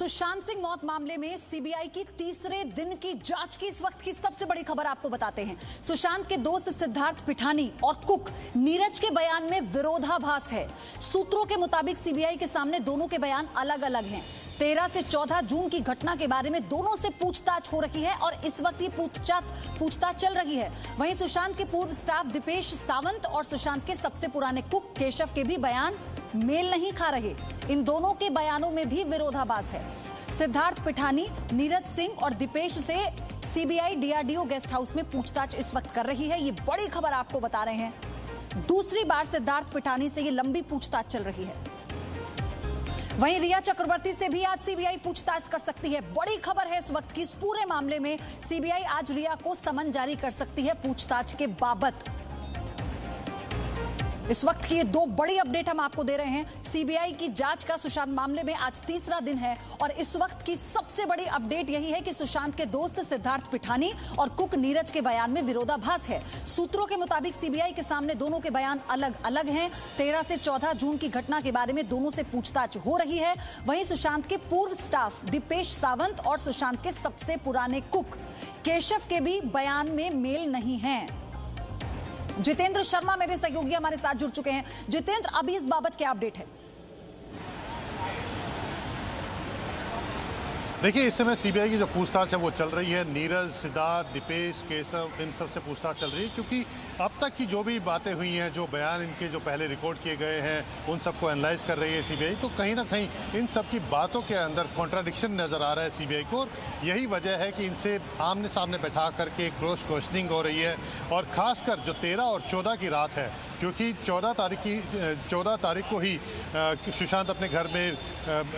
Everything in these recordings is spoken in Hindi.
सुशांत सिंह मौत मामले में सीबीआई की तीसरे दिन की जांच की इस वक्त की सबसे बड़ी खबर आपको बताते हैं। सुशांत के दोस्त सिद्धार्थ पिठानी और कुक नीरज के बयान में विरोधाभास है। सूत्रों के मुताबिक सीबीआई के सामने दोनों के बयान अलग अलग हैं। 13 से 14 जून की घटना के बारे में दोनों से पूछताछ हो रही है और इस वक्त ये पूछताछ चल रही है। वहीं सुशांत के पूर्व स्टाफ दीपेश सावंत और सुशांत के सबसे पुराने कुक केशव के भी बयान मेल नहीं खा रहे। इन दोनों के बयानों में भी विरोधाभास है। सिद्धार्थ पिठानी, नीरज सिंह और दीपेश से सीबीआई डीआरडीओ गेस्ट हाउस में पूछताछ इस वक्त कर रही है। ये बड़ी खबर आपको बता रहे हैं। दूसरी बार सिद्धार्थ पिठानी से ये लंबी पूछताछ चल रही है। वहीं रिया चक्रवर्ती से भी आज सीबीआई पूछताछ कर सकती है। बड़ी खबर है इस वक्त की। इस पूरे मामले में सीबीआई आज रिया को समन जारी कर सकती है पूछताछ के बाबत। इस वक्त की ये दो बड़ी अपडेट हम आपको दे रहे हैं। सीबीआई की जांच का सुशांत मामले में आज तीसरा दिन है और इस वक्त की सबसे बड़ी अपडेट यही है कि सुशांत के दोस्त सिद्धार्थ पिठानी और कुक नीरज के बयान में विरोधाभास है। सूत्रों के मुताबिक सीबीआई के सामने दोनों के बयान अलग अलग हैं। 13 से 14 जून की घटना के बारे में दोनों से पूछताछ हो रही है। वहीं सुशांत के पूर्व स्टाफ दीपेश सावंत और सुशांत के सबसे पुराने कुक केशव के भी बयान में मेल नहीं है। जितेंद्र शर्मा मेरे सहयोगी हमारे साथ जुड़ चुके हैं। जितेंद्र, अभी इस बाबत क्या अपडेट है? देखिए, इस समय सीबीआई की जो पूछताछ है वो चल रही है। नीरज, सिद्धार्थ, दीपेश, केशव, इन सब से पूछताछ चल रही है क्योंकि अब तक की जो भी बातें हुई हैं, जो बयान इनके जो पहले रिकॉर्ड किए गए हैं, उन सबको एनालाइज कर रही है सीबीआई। तो कहीं ना कहीं इन सब की बातों के अंदर कॉन्ट्राडिक्शन नज़र आ रहा है सीबीआई को और यही वजह है कि इनसे आमने सामने बैठा करके क्रॉस क्वेश्चनिंग हो रही है। और ख़ासकर जो 13 और 14 की रात है, क्योंकि 14 तारीख को ही सुशांत अपने घर में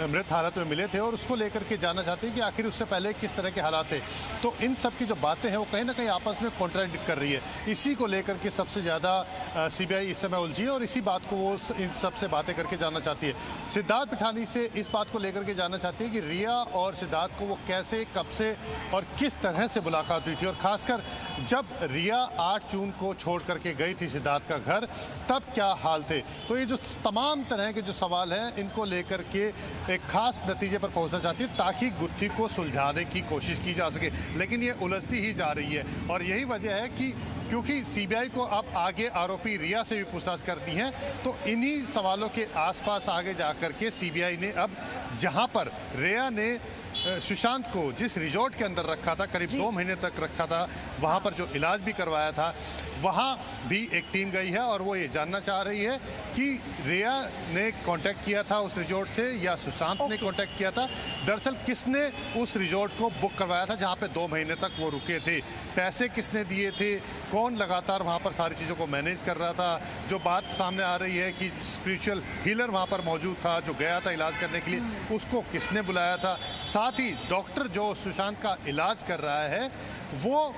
मृत हालत में मिले थे और उसको लेकर के जानना चाहते हैं कि आखिर उससे पहले किस तरह के हालात थे। तो इन सब की जो बातें हैं वो कहीं ना कहीं आपस में कॉन्ट्राडिक्ट कर रही है। इसी को लेकर के सबसे ज़्यादा सीबीआई इस समय उलझी है और इसी बात को वो इन सब से बातें करके जानना चाहती है। सिद्धार्थ पिठानी से इस बात को लेकर के जानना चाहती है कि रिया और सिद्धार्थ को वो कैसे, कब से और किस तरह से मुलाकात हुई थी और ख़ासकर जब रिया 8 जून को छोड़ करके गई थी सिद्धार्थ का घर, तब क्या हाल थे। तो ये जो तमाम तरह के जो सवाल हैं, इनको लेकर के एक खास नतीजे पर पहुंचना चाहती है ताकि गुत्थी को सुलझाने की कोशिश की जा सके। लेकिन ये उलझती ही जा रही है और यही वजह है कि क्योंकि सीबीआई को अब आगे आरोपी रिया से भी पूछताछ करती हैं, तो इन्हीं सवालों के आसपास आगे जाकर के सीबीआई ने अब जहां पर रिया ने सुशांत को जिस रिजॉर्ट के अंदर रखा था, करीब 2 महीने तक रखा था, वहां पर जो इलाज भी करवाया था, वहां भी एक टीम गई है और वो ये जानना चाह रही है कि रिया ने कांटेक्ट किया था उस रिजॉर्ट से या सुशांत ने कांटेक्ट किया था। दरअसल किसने उस रिजॉर्ट को बुक करवाया था जहां पे 2 महीने तक वो रुके थे, पैसे किसने दिए थे, कौन लगातार वहां पर सारी चीज़ों को मैनेज कर रहा था। जो बात सामने आ रही है कि स्पिरिचुअल हीलर वहां पर मौजूद था जो गया था इलाज करने के लिए, उसको किसने बुलाया था। साथ ही डॉक्टर जो सुशांत का इलाज कर रहा है वो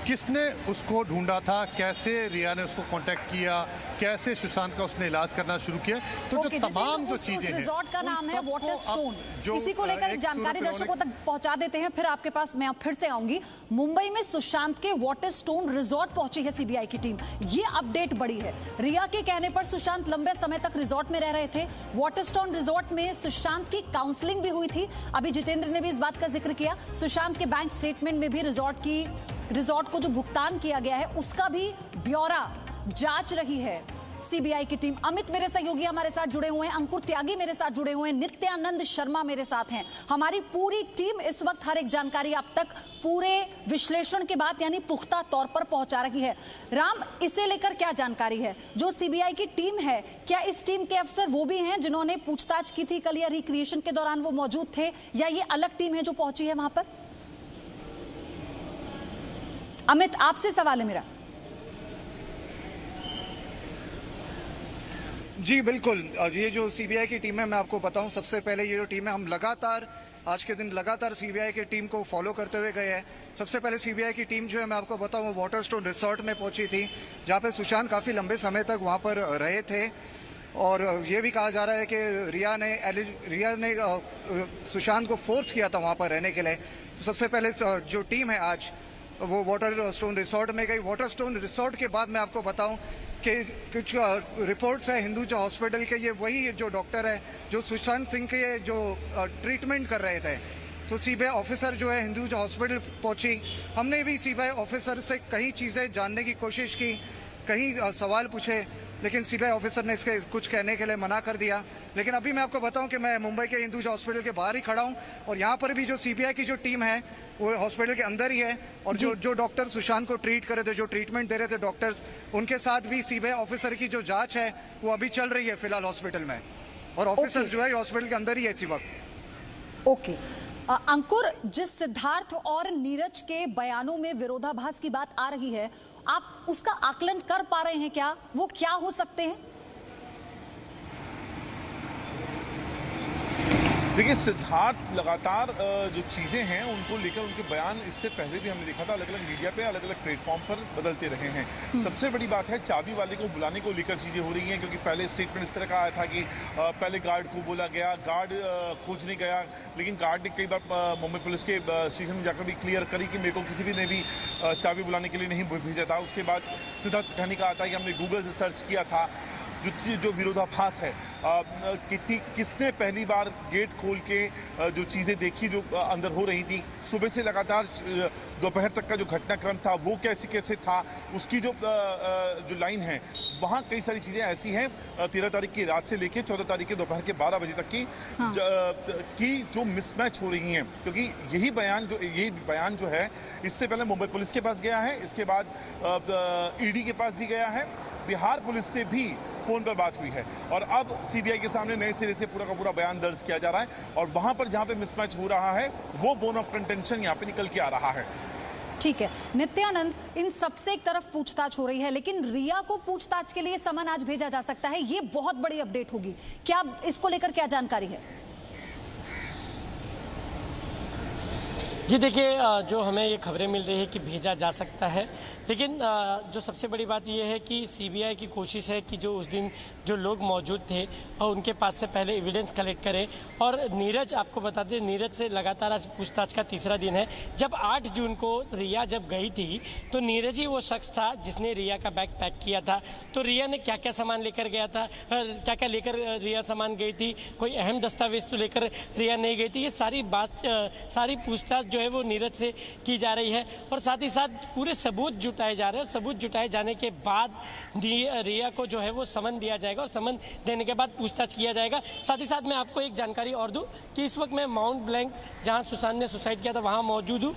किसने उसको ढूंढा था, कैसे रिया ने उसको कांटेक्ट किया, कैसे सुशांत का उसने इलाज करना शुरू किया। तो जो तमाम जो चीजें हैं, रिजॉर्ट का नाम है वाटर स्टोन। इसी को लेकर एक जानकारी दर्शकों तक पहुंचा देते हैं, फिर आपके पास मैं फिर से आऊंगी। मुंबई में सुशांत के वाटर स्टोन रिजॉर्ट पहुंची है सीबीआई की टीम। ये अपडेट बड़ी है। रिया के कहने पर सुशांत लंबे समय तक रिजॉर्ट में रह रहे थे। वाटर स्टोन रिजॉर्ट में सुशांत की काउंसलिंग भी हुई थी। अभी जितेंद्र ने भी इस बात का जिक्र किया। सुशांत के बैंक स्टेटमेंट में भी रिजॉर्ट को जो भुगतान किया गया है उसका भी ब्यौरा जांच रही है सीबीआई की टीम। अमित मेरे सहयोगी हमारे साथ जुड़े हुए हैं, अंकुर त्यागी मेरे साथ जुड़े हुए हैं, नित्यानंद शर्मा मेरे साथ हैं। हमारी पूरी टीम इस वक्त हर एक जानकारी आप तक पूरे विश्लेषण के बाद यानी पुख्ता तौर पर पहुंचा रही है। राम, इसे लेकर क्या जानकारी है? जो सीबीआई की टीम है, क्या इस टीम के अफसर वो भी हैं जिन्होंने पूछताछ की थी कल या रिक्रिएशन के दौरान वो मौजूद थे, या ये अलग टीम है जो पहुंची है वहां पर? अमित, आपसे सवाल है मेरा। जी बिल्कुल, ये जो सीबीआई की टीम है, मैं आपको बताऊं, सबसे पहले ये जो टीम है, हम लगातार आज के दिन लगातार सीबीआई की टीम को फॉलो करते हुए गए हैं। सबसे पहले सीबीआई की टीम जो है, मैं आपको बताऊं, वो वाटर स्टोन रिसोर्ट में पहुंची थी जहां पे सुशांत काफ़ी लंबे समय तक वहां पर रहे थे। और ये भी कहा जा रहा है कि रिया ने सुशांत को फोर्स किया था वहां पर रहने के लिए। तो सबसे पहले जो टीम है आज वो वाटर स्टोन रिसोर्ट में गई। वाटर स्टोन रिसोर्ट के बाद मैं आपको बताऊं कि कुछ रिपोर्ट्स है हिंदूजा हॉस्पिटल के, ये वही जो डॉक्टर है जो सुशांत सिंह के जो ट्रीटमेंट कर रहे थे। तो सीबीआई ऑफिसर जो है हिंदूजा हॉस्पिटल पहुंची। हमने भी सीबीआई ऑफिसर से कई चीज़ें जानने की कोशिश की, कई सवाल पूछे, लेकिन सीबीआई ऑफिसर ने इसके कुछ कहने के लिए मना कर दिया। लेकिन अभी मैं आपको बताऊं कि मैं मुंबई के हिंदूजा हॉस्पिटल के बाहर ही खड़ा हूं और यहाँ पर भी जो सीबीआई की जो टीम है वो हॉस्पिटल के अंदर ही है। और जो डॉक्टर सुशांत को ट्रीट कर रहे थे, जो ट्रीटमेंट दे रहे थे डॉक्टर्स, उनके साथ भी सीबीआई ऑफिसर की जो जांच है वो अभी चल रही है फिलहाल हॉस्पिटल में। और ऑफिसर जो है हॉस्पिटल के अंदर ही है इसी वक्त। ओके अंकुर, जिस सिद्धार्थ और नीरज के बयानों में विरोधाभास की बात आ रही है, आप उसका आकलन कर पा रहे हैं क्या? वो क्या हो सकते हैं? देखिए, सिद्धार्थ लगातार जो चीज़ें हैं उनको लेकर उनके बयान इससे पहले भी हमने देखा था अलग अलग मीडिया पे अलग अलग प्लेटफॉर्म पर बदलते रहे हैं। सबसे बड़ी बात है चाबी वाले को बुलाने को लेकर चीज़ें हो रही हैं, क्योंकि पहले स्टेटमेंट इस तरह का आया था कि पहले गार्ड को बोला गया, गार्ड खोजने गया, लेकिन गार्ड ने कई बार मुंबई पुलिस के स्टेशन में जाकर भी क्लियर करी कि मेरे को किसी भी ने भी चाबी बुलाने के लिए नहीं भेजा था। उसके बाद सिद्धार्थ पिठानी का आता है कि हमने गूगल से सर्च किया था। जो विरोधाभास है किसने पहली बार गेट खोल के जो चीज़ें देखी जो अंदर हो रही थी, सुबह से लगातार दोपहर तक का जो घटनाक्रम था वो कैसे कैसे था, उसकी जो लाइन है वहाँ कई सारी चीज़ें ऐसी हैं 13 तारीख की रात से लेकर 14 तारीख के दोपहर के 12 बजे तक की जो मिसमैच हो रही हैं। क्योंकि यही बयान जो है इससे पहले मुंबई पुलिस के पास गया है, इसके बाद ईडी के पास भी गया है, बिहार पुलिस से भी फोन पर बात हुई है और अब सीबीआई के सामने नए सिरे से पूरा का पूरा बयान दर्ज किया जा रहा है और वहां पर जहां पे मिसमैच हो रहा है वो बोन ऑफ कंटेंशन यहां पे निकल के आ रहा है। ठीक है नित्यानंद, इन सबसे एक तरफ पूछताछ हो रही है, लेकिन रिया को पूछताछ के लिए समन आज भेजा जा सकता है, ये बहुत बड़ी अपडेट होगी। क्या इसको लेकर क्या जानकारी है? जी देखिए, जो हमें ये खबरें मिल रही है कि भेजा जा सकता है, लेकिन जो सबसे बड़ी बात ये है कि सीबीआई की कोशिश है कि जो उस दिन जो लोग मौजूद थे और उनके पास से पहले एविडेंस कलेक्ट करें। और नीरज, आपको बता दें, नीरज से लगातार आज पूछताछ का तीसरा दिन है। जब 8 जून को रिया जब गई थी तो नीरज ही वो शख्स था जिसने रिया का बैग पैक किया था। तो रिया ने क्या क्या सामान लेकर गया था, क्या क्या लेकर रिया सामान गई थी, कोई अहम दस्तावेज तो लेकर रिया नहीं गई थी, ये सारी पूछताछ जो है वो नीरज से की जा रही है। और साथ ही साथ पूरे सबूत जुटाए जा रहे हैं और सबूत जुटाए जाने के बाद रिया को जो है वो समन दिया जाएगा और समन देने के बाद पूछताछ किया जाएगा। साथ ही साथ मैं आपको एक जानकारी और दूं कि इस वक्त मैं माउंट ब्लैंक, जहां सुशांत ने सुसाइड किया था, वहां मौजूद हूँ।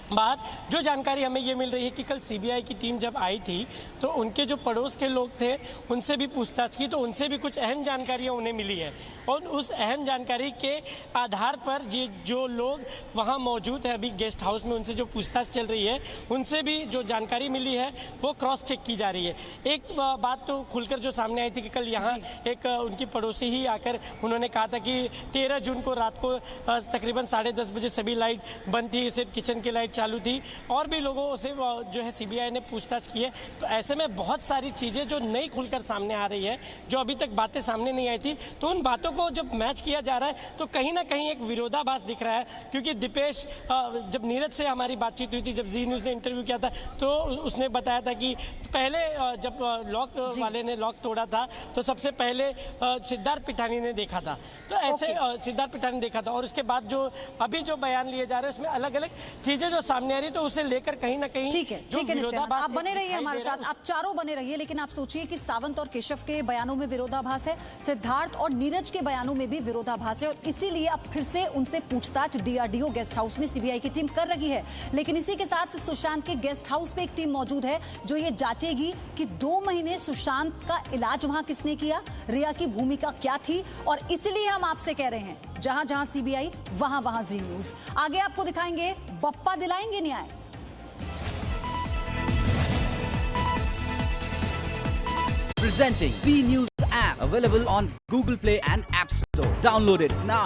बात जो जानकारी हमें ये मिल रही है कि कल सीबीआई की टीम जब आई थी तो उनके जो पड़ोस के लोग थे उनसे भी पूछताछ की, तो उनसे भी कुछ अहम जानकारियां उन्हें मिली है और उस अहम जानकारी के आधार पर जो लोग वहां मौजूद हैं अभी गेस्ट हाउस में, उनसे जो पूछताछ चल रही है उनसे भी जो जानकारी मिली है वो क्रॉस चेक की जा रही है। एक बात तो खुलकर जो सामने आई थी कि कल यहाँ एक उनकी पड़ोसी ही आकर उन्होंने कहा था कि 13 जून को रात को तकरीबन 10:30 बजे सभी लाइट बंद थी, सिर्फ किचन की लाइट चालू थी और भी लोगों से जो है सीबीआई ने पूछताछ की है। तो ऐसे में बहुत सारी चीज़ें जो नई खुलकर सामने आ रही है, जो अभी तक बातें सामने नहीं आई थी, तो उन बातों को जब मैच किया जा रहा है तो कहीं ना कहीं एक विरोधाभास दिख रहा है। क्योंकि दीपेश, जब नीरज से हमारी बातचीत हुई थी, जब जी न्यूज़ ने इंटरव्यू किया था तो उसने बताया था कि पहले जब लॉक वाले ने लॉक तोड़ा था तो सबसे पहले सिद्धार्थ पिठानी ने देखा था, तो ऐसे सिद्धार्थ पिठानी देखा था। और उसके बाद जो अभी जो बयान लिए जा रहे हैं उसमें अलग अलग चीजें जो सामने आ रही, तो उसे लेकर कहीं ना कहीं ठीक है नित्यानंद, आप बने रहिए हमारे साथ, आप चारों बने रहिए। लेकिन आप सोचिए कि सावंत और केशव के बयानों में विरोधाभास है, सिद्धार्थ और नीरज के बयानों में भी विरोधाभास है और इसीलिए अब फिर से उनसे पूछताछ डीआरडीओ गेस्ट हाउस में सीबीआई की टीम कर रही है। लेकिन इसी के साथ सुशांत के गेस्ट हाउस में एक टीम मौजूद है जो ये जांचेगी कि 2 महीने सुशांत का इलाज वहां किसने किया, रिया की भूमिका क्या थी। और इसलिए हम आपसे कह रहे हैं, जहां जहां सीबीआई वहां वहां जी न्यूज। आगे आपको दिखाएंगे, बप्पा दिलाएंगे न्याय। Presenting B News app, available on Google Play and App Store. Download it now.